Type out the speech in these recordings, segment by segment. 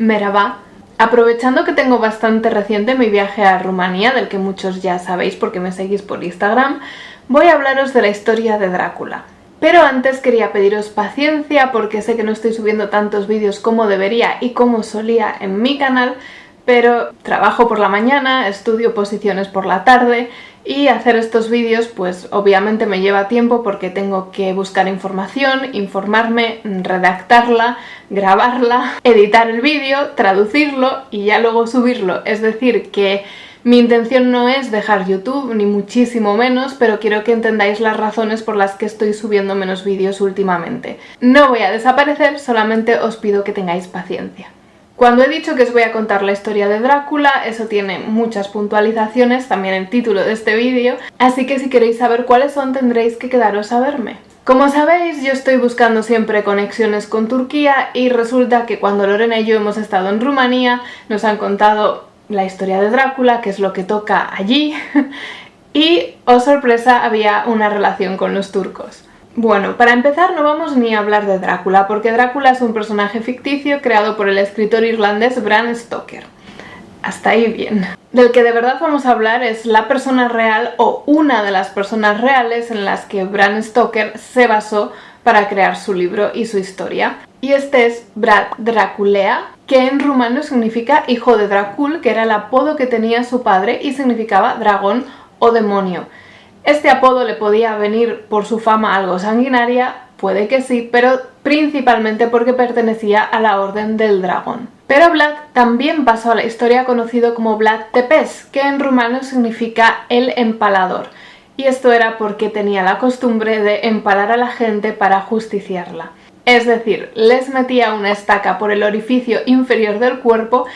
Merhaba. Aprovechando que tengo bastante reciente mi viaje a Rumanía, del que muchos ya sabéis porque me seguís por Instagram, voy a hablaros de la historia de Drácula. Pero antes quería pediros paciencia porque sé que no estoy subiendo tantos vídeos como debería y como solía en mi canal, pero trabajo por la mañana, estudio posiciones por la tarde y hacer estos vídeos pues obviamente me lleva tiempo porque tengo que buscar información, informarme, redactarla, grabarla, editar el vídeo, traducirlo y ya luego subirlo. Es decir que mi intención no es dejar YouTube, ni muchísimo menos, pero quiero que entendáis las razones por las que estoy subiendo menos vídeos últimamente. No voy a desaparecer, solamente os pido que tengáis paciencia. Cuando he dicho que os voy a contar la historia de Drácula, eso tiene muchas puntualizaciones, también el título de este vídeo, así que si queréis saber cuáles son tendréis que quedaros a verme. Como sabéis, yo estoy buscando siempre conexiones con Turquía y resulta que cuando Lorena y yo hemos estado en Rumanía nos han contado la historia de Drácula, que es lo que toca allí, y, oh sorpresa, había una relación con los turcos. Bueno, para empezar no vamos ni a hablar de Drácula, porque Drácula es un personaje ficticio creado por el escritor irlandés Bram Stoker. Hasta ahí bien. Del que de verdad vamos a hablar es la persona real o una de las personas reales en las que Bram Stoker se basó para crear su libro y su historia. Y este es Brad Draculea, que en rumano significa hijo de Dracul, que era el apodo que tenía su padre y significaba dragón o demonio. Este apodo le podía venir por su fama algo sanguinaria, puede que sí, pero principalmente porque pertenecía a la Orden del Dragón. Pero Vlad también pasó a la historia conocido como Vlad Tepes, que en rumano significa el empalador. Y esto era porque tenía la costumbre de empalar a la gente para justiciarla. Es decir, les metía una estaca por el orificio inferior del cuerpo,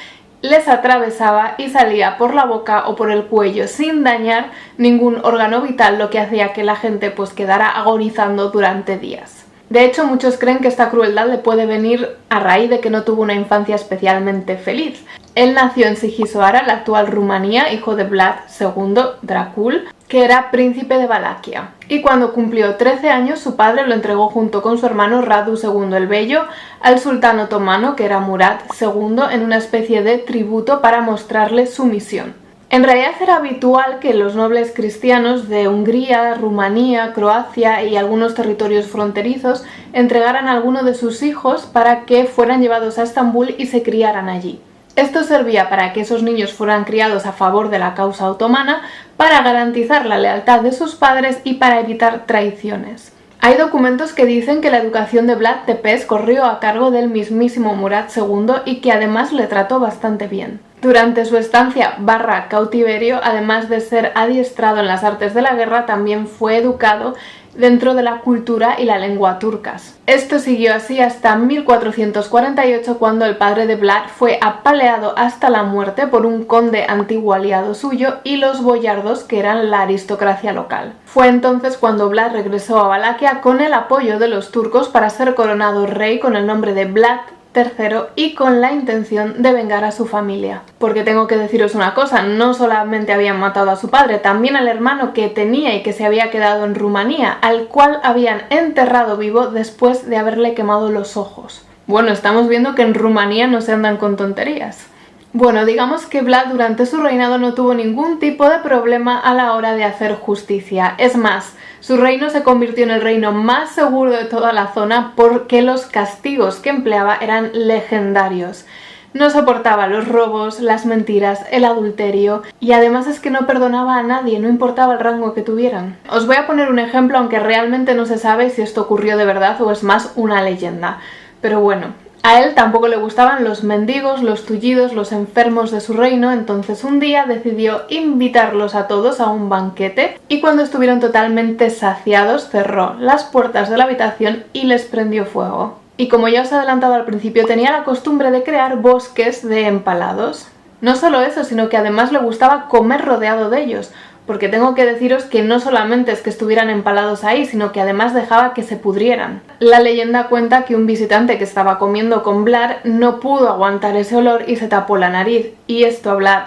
les atravesaba y salía por la boca o por el cuello sin dañar ningún órgano vital, lo que hacía que la gente pues quedara agonizando durante días. De hecho, muchos creen que esta crueldad le puede venir a raíz de que no tuvo una infancia especialmente feliz. Él nació en Sighisoara, la actual Rumanía, hijo de Vlad II Dracul, que era príncipe de Valaquia. Y cuando cumplió 13 años, su padre lo entregó junto con su hermano Radu II el Bello al sultán otomano, que era Murad II, en una especie de tributo para mostrarle su misión. En realidad era habitual que los nobles cristianos de Hungría, Rumanía, Croacia y algunos territorios fronterizos entregaran a alguno de sus hijos para que fueran llevados a Estambul y se criaran allí. Esto servía para que esos niños fueran criados a favor de la causa otomana, para garantizar la lealtad de sus padres y para evitar traiciones. Hay documentos que dicen que la educación de Vlad Tepes corrió a cargo del mismísimo Murad II y que además le trató bastante bien. Durante su estancia / cautiverio, además de ser adiestrado en las artes de la guerra, también fue educado dentro de la cultura y la lengua turcas. Esto siguió así hasta 1448, cuando el padre de Vlad fue apaleado hasta la muerte por un conde antiguo aliado suyo y los boyardos, que eran la aristocracia local. Fue entonces cuando Vlad regresó a Valaquia con el apoyo de los turcos para ser coronado rey con el nombre de Vlad III y con la intención de vengar a su familia. Porque tengo que deciros una cosa, no solamente habían matado a su padre, también al hermano que tenía y que se había quedado en Rumanía, al cual habían enterrado vivo después de haberle quemado los ojos. Bueno, estamos viendo que en Rumanía no se andan con tonterías. Bueno, digamos que Vlad durante su reinado no tuvo ningún tipo de problema a la hora de hacer justicia. Es más, su reino se convirtió en el reino más seguro de toda la zona porque los castigos que empleaba eran legendarios. No soportaba los robos, las mentiras, el adulterio y además es que no perdonaba a nadie, no importaba el rango que tuvieran. Os voy a poner un ejemplo, aunque realmente no se sabe si esto ocurrió de verdad o es más una leyenda. Pero bueno, a él tampoco le gustaban los mendigos, los tullidos, los enfermos de su reino, entonces un día decidió invitarlos a todos a un banquete y cuando estuvieron totalmente saciados cerró las puertas de la habitación y les prendió fuego. Y como ya os he adelantado al principio, tenía la costumbre de crear bosques de empalados. No solo eso, sino que además le gustaba comer rodeado de ellos, porque tengo que deciros que no solamente es que estuvieran empalados ahí, sino que además dejaba que se pudrieran. La leyenda cuenta que un visitante que estaba comiendo con Vlad no pudo aguantar ese olor y se tapó la nariz, y esto a Vlad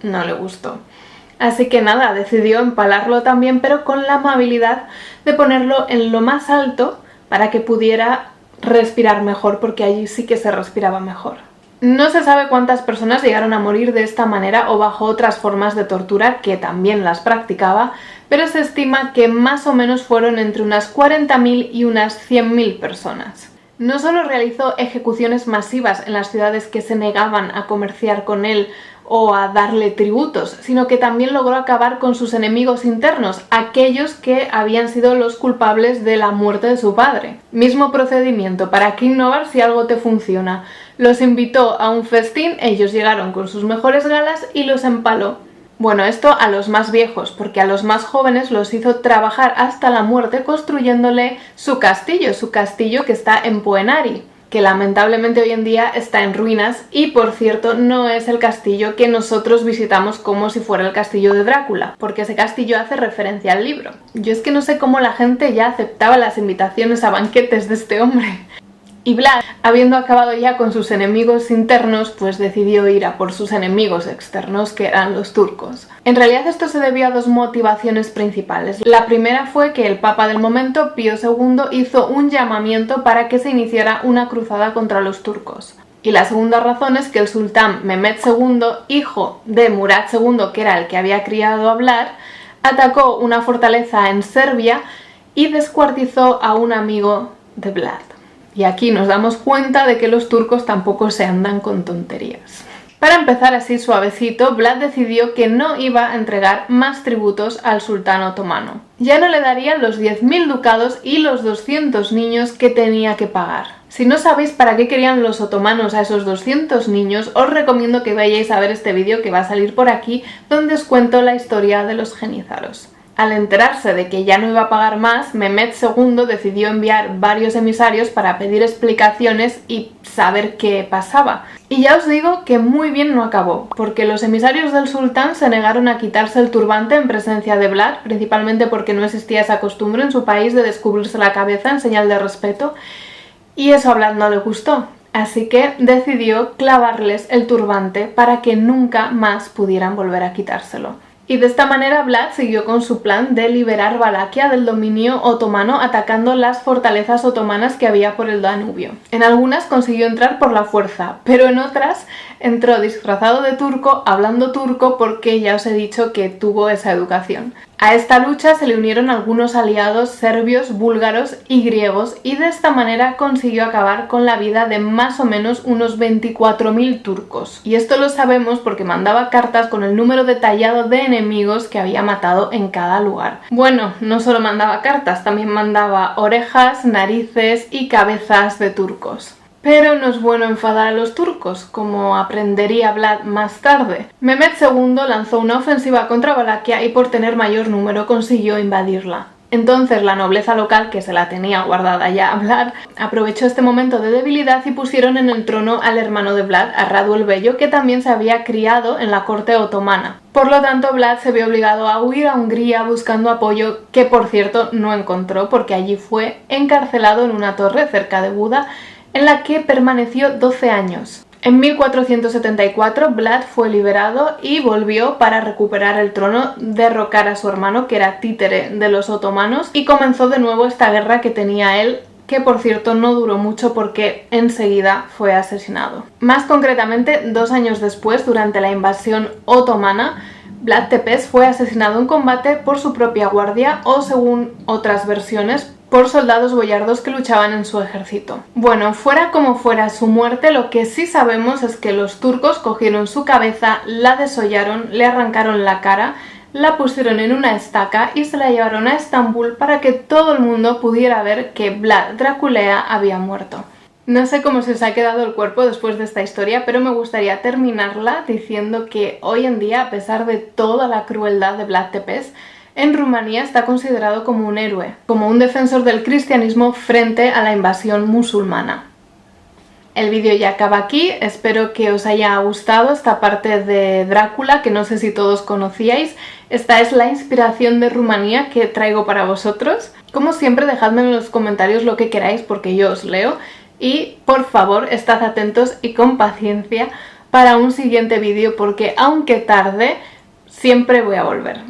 no le gustó. Así que nada, decidió empalarlo también, pero con la amabilidad de ponerlo en lo más alto para que pudiera respirar mejor, porque allí sí que se respiraba mejor. No se sabe cuántas personas llegaron a morir de esta manera o bajo otras formas de tortura, que también las practicaba, pero se estima que más o menos fueron entre unas 40.000 y unas 100.000 personas. No solo realizó ejecuciones masivas en las ciudades que se negaban a comerciar con él o a darle tributos, sino que también logró acabar con sus enemigos internos, aquellos que habían sido los culpables de la muerte de su padre. Mismo procedimiento para que innovar si algo te funciona. Los invitó a un festín, ellos llegaron con sus mejores galas y los empaló. Bueno, esto a los más viejos, porque a los más jóvenes los hizo trabajar hasta la muerte construyéndole su castillo que está en Poenari, que lamentablemente hoy en día está en ruinas y, por cierto, no es el castillo que nosotros visitamos como si fuera el castillo de Drácula, porque ese castillo hace referencia al libro. Yo es que no sé cómo la gente ya aceptaba las invitaciones a banquetes de este hombre. Y Vlad, habiendo acabado ya con sus enemigos internos, pues decidió ir a por sus enemigos externos, que eran los turcos. En realidad esto se debió a dos motivaciones principales. La primera fue que el papa del momento, Pío II, hizo un llamamiento para que se iniciara una cruzada contra los turcos. Y la segunda razón es que el sultán Mehmed II, hijo de Murad II, que era el que había criado a Vlad, atacó una fortaleza en Serbia y descuartizó a un amigo de Vlad. Y aquí nos damos cuenta de que los turcos tampoco se andan con tonterías. Para empezar así suavecito, Vlad decidió que no iba a entregar más tributos al sultán otomano. Ya no le darían los 10.000 ducados y los 200 niños que tenía que pagar. Si no sabéis para qué querían los otomanos a esos 200 niños, os recomiendo que vayáis a ver este vídeo que va a salir por aquí, donde os cuento la historia de los genízaros. Al enterarse de que ya no iba a pagar más, Mehmed II decidió enviar varios emisarios para pedir explicaciones y saber qué pasaba. Y ya os digo que muy bien no acabó, porque los emisarios del sultán se negaron a quitarse el turbante en presencia de Vlad, principalmente porque no existía esa costumbre en su país de descubrirse la cabeza en señal de respeto, y eso a Vlad no le gustó. Así que decidió clavarles el turbante para que nunca más pudieran volver a quitárselo. Y de esta manera Vlad siguió con su plan de liberar Valaquia del dominio otomano atacando las fortalezas otomanas que había por el Danubio. En algunas consiguió entrar por la fuerza, pero en otras entró disfrazado de turco, hablando turco, porque ya os he dicho que tuvo esa educación. A esta lucha se le unieron algunos aliados serbios, búlgaros y griegos, y de esta manera consiguió acabar con la vida de más o menos unos 24.000 turcos. Y esto lo sabemos porque mandaba cartas con el número detallado de enemigos que había matado en cada lugar. Bueno, no solo mandaba cartas, también mandaba orejas, narices y cabezas de turcos. Pero no es bueno enfadar a los turcos, como aprendería Vlad más tarde. Mehmed II lanzó una ofensiva contra Valaquia y por tener mayor número consiguió invadirla. Entonces la nobleza local, que se la tenía guardada ya a Vlad, aprovechó este momento de debilidad y pusieron en el trono al hermano de Vlad, a Radu el Bello, que también se había criado en la corte otomana. Por lo tanto, Vlad se vio obligado a huir a Hungría buscando apoyo, que por cierto no encontró porque allí fue encarcelado en una torre cerca de Buda, en la que permaneció 12 años. En 1474 Vlad fue liberado y volvió para recuperar el trono, derrocar a su hermano, que era títere de los otomanos, y comenzó de nuevo esta guerra que tenía él, que por cierto no duró mucho porque enseguida fue asesinado. Más concretamente, 2 años después, durante la invasión otomana, Vlad Tepes fue asesinado en combate por su propia guardia o, según otras versiones, por soldados boyardos que luchaban en su ejército. Bueno, fuera como fuera su muerte, lo que sí sabemos es que los turcos cogieron su cabeza, la desollaron, le arrancaron la cara, la pusieron en una estaca y se la llevaron a Estambul para que todo el mundo pudiera ver que Vlad Draculea había muerto. No sé cómo se os ha quedado el cuerpo después de esta historia, pero me gustaría terminarla diciendo que hoy en día, a pesar de toda la crueldad de Vlad Tepes, en Rumanía está considerado como un héroe, como un defensor del cristianismo frente a la invasión musulmana. El vídeo ya acaba aquí, espero que os haya gustado esta parte de Drácula, que no sé si todos conocíais. Esta es la inspiración de Rumanía que traigo para vosotros. Como siempre, dejadme en los comentarios lo que queráis porque yo os leo. Y por favor, estad atentos y con paciencia para un siguiente vídeo porque aunque tarde, siempre voy a volver.